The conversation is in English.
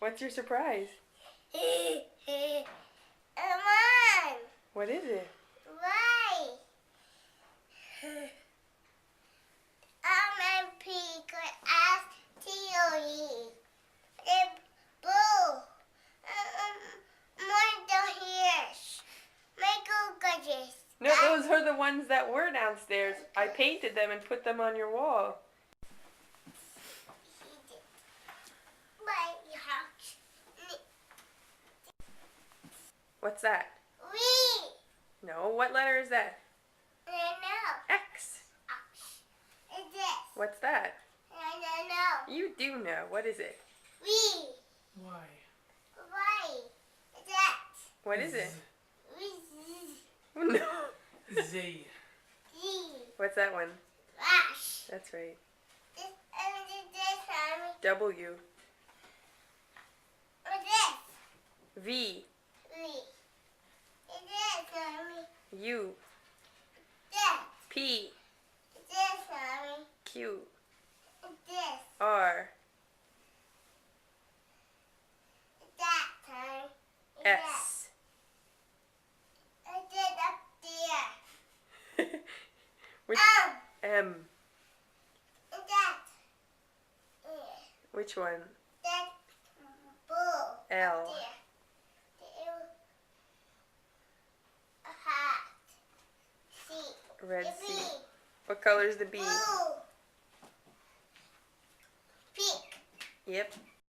What's your surprise? Mom! What is it? Why? I'm a pig as theory. The blue. More down here. Michael Gudges. No, those are the ones that were downstairs. I painted them and put them on your wall. What's that? We. No, what letter is that? I don't know. X. It's this. What's that? I don't know. You do know. What is it? We. Why? Why? It's that. What is it? We. No. Z. Z. What's that one? Rash. That's right. This, mommy. W. What's this? V. We. It's this, mommy. U. This. P. It's this, mommy. Q. It's this. R. It's that, mommy. It's S. that. It's it up there. Which M? It's that. Yeah. Which one? That bull. L. Up there. A hat. C. Red The C. B. What color is the B? Blue. Pink. Yep.